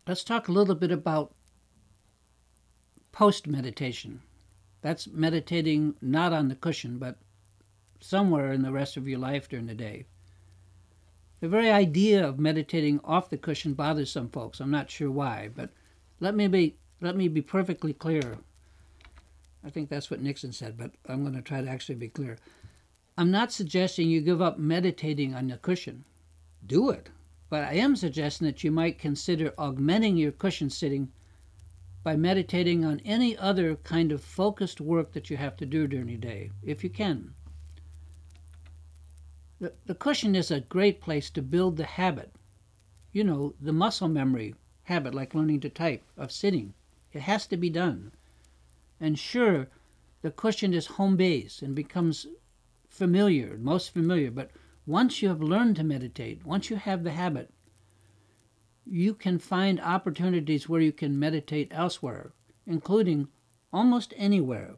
Let's talk a little bit about post-meditation. That's meditating not on the cushion, but somewhere in the rest of your life during the day. The very idea of meditating off the cushion bothers some folks. I'm not sure why, but let me be perfectly clear. I think that's what Nixon said, but I'm going to try to actually be clear. I'm not suggesting you give up meditating on the cushion. Do it. But I am suggesting that you might consider augmenting your cushion sitting by meditating on any other kind of focused work that you have to do during the day, if you can. The cushion is a great place to build the habit. You know, the muscle memory habit, like learning to type, of sitting. It has to be done. And sure, the cushion is home base and becomes familiar, most familiar, but once you have learned to meditate, once you have the habit, you can find opportunities where you can meditate elsewhere, including almost anywhere.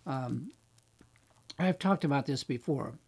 I've talked about this before.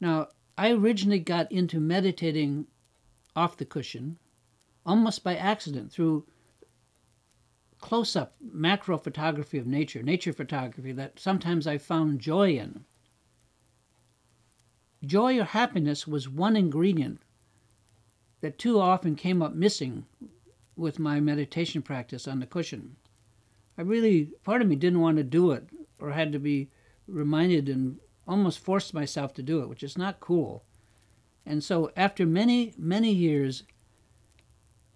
Now, I originally got into meditating off the cushion almost by accident through close-up macro photography of nature photography that sometimes I found joy in. Joy or happiness was one ingredient that too often came up missing with my meditation practice on the cushion. Part of me didn't want to do it or had to be reminded and almost forced myself to do it, which is not cool. And so after many, many years,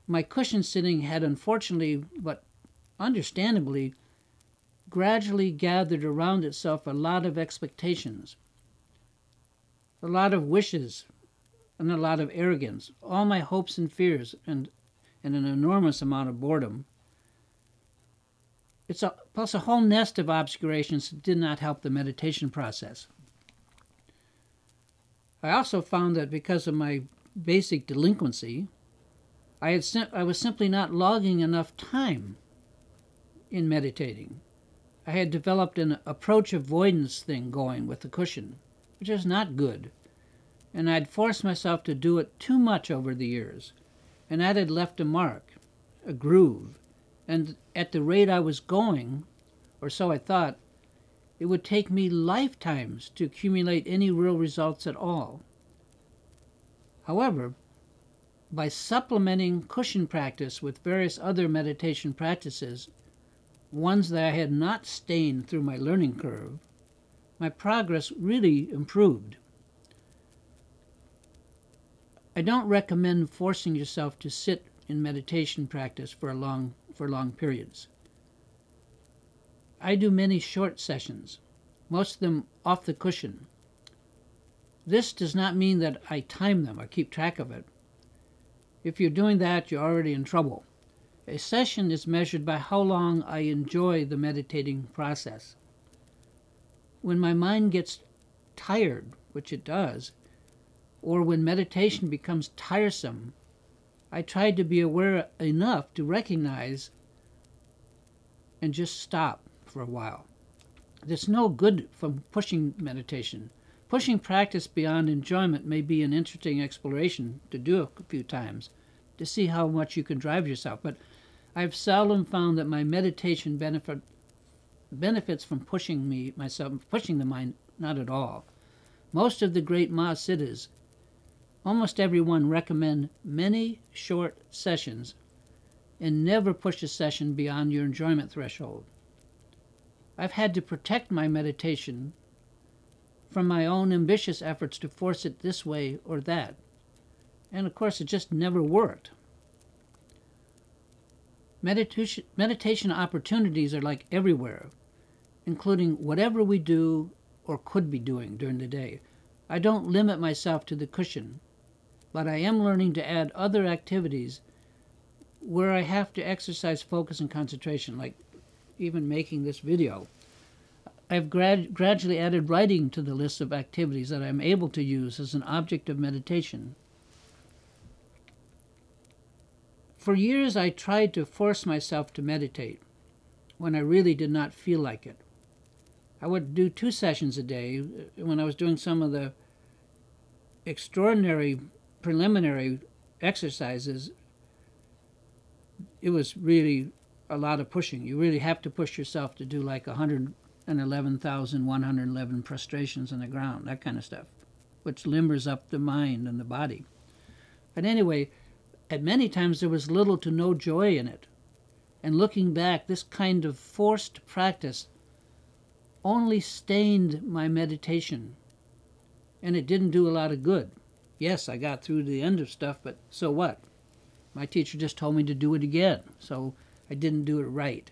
my cushion sitting had unfortunately, but understandably, gradually gathered around itself a lot of expectations, a lot of wishes, and a lot of arrogance, all my hopes and fears, and an enormous amount of boredom. Plus a whole nest of obscurations that did not help the meditation process. I also found that because of my basic delinquency, I was simply not logging enough time in meditating. I had developed an approach avoidance thing going with the cushion, which is not good. And I'd forced myself to do it too much over the years. And that had left a mark, a groove. And at the rate I was going, or so I thought, it would take me lifetimes to accumulate any real results at all. However, by supplementing cushion practice with various other meditation practices, ones that I had not stained through my learning curve, my progress really improved. I don't recommend forcing yourself to sit in meditation practice for long periods. I do many short sessions, most of them off the cushion. This does not mean that I time them or keep track of it. If you're doing that, you're already in trouble. A session is measured by how long I enjoy the meditating process. When my mind gets tired, which it does, or when meditation becomes tiresome, I try to be aware enough to recognize and just stop for a while. There's no good from pushing meditation. Pushing practice beyond enjoyment may be an interesting exploration to do a few times to see how much you can drive yourself, but I've seldom found that my meditation benefits from pushing the mind, not at all. Most of the great Mahasiddhas, almost everyone, recommend many short sessions and never push a session beyond your enjoyment threshold. I've had to protect my meditation from my own ambitious efforts to force it this way or that. And of course, it just never worked. Meditation opportunities are like everywhere, including whatever we do or could be doing during the day. I don't limit myself to the cushion, but I am learning to add other activities where I have to exercise focus and concentration, like even making this video. I've gradually added writing to the list of activities that I'm able to use as an object of meditation. For years, I tried to force myself to meditate when I really did not feel like it. I would do 2 sessions a day. When I was doing some of the extraordinary preliminary exercises, it was really a lot of pushing. You really have to push yourself to do like 111,111 prostrations on the ground, that kind of stuff, which limbers up the mind and the body. But anyway, at many times there was little to no joy in it. And looking back, this kind of forced practice only stained my meditation, and it didn't do a lot of good. Yes, I got through to the end of stuff, but so what? My teacher just told me to do it again, so I didn't do it right.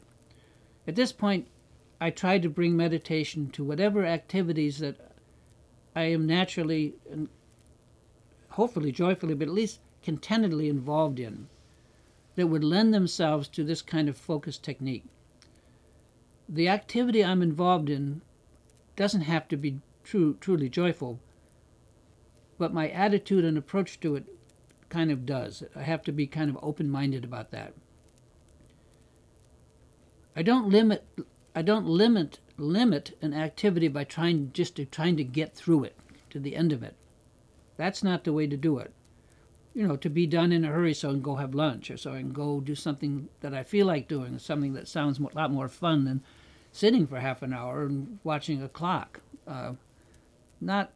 At this point, I tried to bring meditation to whatever activities that I am naturally and hopefully joyfully, but at least contentedly involved in, that would lend themselves to this kind of focused technique. The activity I'm involved in doesn't have to be truly joyful, but my attitude and approach to it kind of does. I have to be kind of open-minded about that. I don't limit an activity by trying to get through it to the end of it. That's not the way to do it. You know, to be done in a hurry so I can go have lunch, or so I can go do something that I feel like doing, something that sounds a lot more fun than sitting for half an hour and watching a clock. Not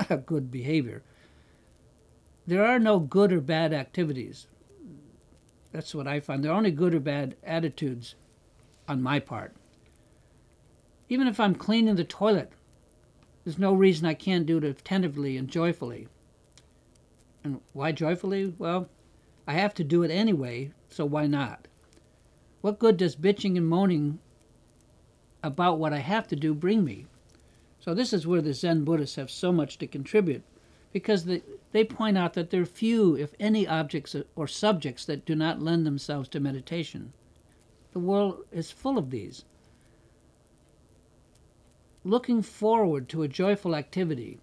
a good behavior. There are no good or bad activities. That's what I find. There are only good or bad attitudes on my part. Even if I'm cleaning the toilet, there's no reason I can't do it attentively and joyfully. And why joyfully? Well, I have to do it anyway, so why not? What good does bitching and moaning about what I have to do bring me? So this is where the Zen Buddhists have so much to contribute, because they point out that there are few, if any, objects or subjects that do not lend themselves to meditation. The world is full of these. Looking forward to a joyful activity,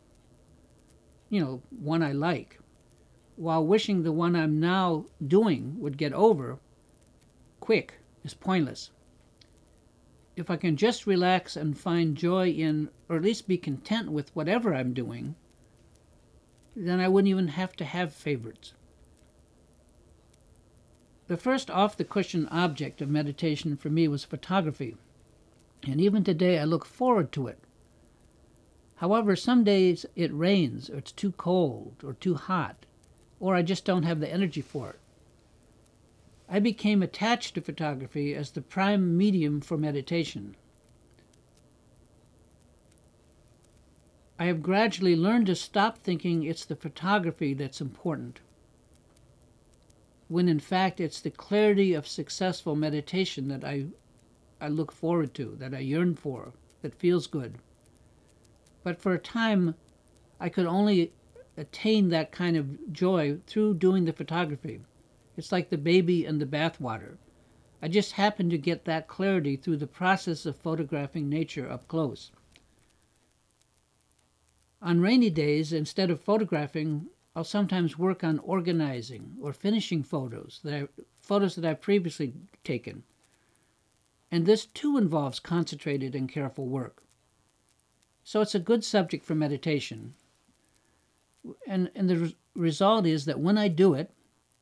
one I like, while wishing the one I'm now doing would get over quick, is pointless. If I can just relax and find joy in, or at least be content with whatever I'm doing, then I wouldn't even have to have favorites. The first off-the-cushion object of meditation for me was photography, and even today I look forward to it. However, some days it rains, or it's too cold, or too hot, or I just don't have the energy for it. I became attached to photography as the prime medium for meditation. I have gradually learned to stop thinking it's the photography that's important, when in fact it's the clarity of successful meditation that I look forward to, that I yearn for, that feels good. But for a time, I could only attain that kind of joy through doing the photography. It's like the baby and the bathwater. I just happened to get that clarity through the process of photographing nature up close. On rainy days, instead of photographing, I'll sometimes work on organizing or finishing photos that I've previously taken. And this too involves concentrated and careful work. So it's a good subject for meditation. And the result is that when I do it,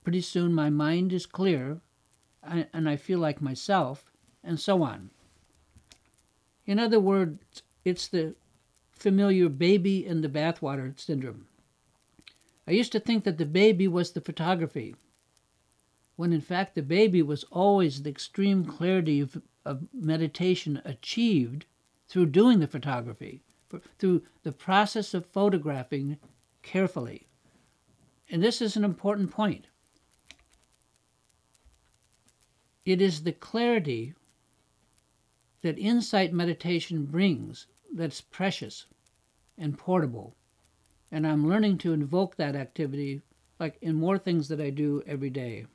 pretty soon my mind is clear and I feel like myself, and so on. In other words, it's the familiar baby in the bathwater syndrome. I used to think that the baby was the photography, when in fact the baby was always the extreme clarity of meditation achieved through doing the photography, through the process of photographing carefully. And this is an important point. It is the clarity that insight meditation brings that's precious. and portable, and I'm learning to invoke that activity like in more things that I do every day.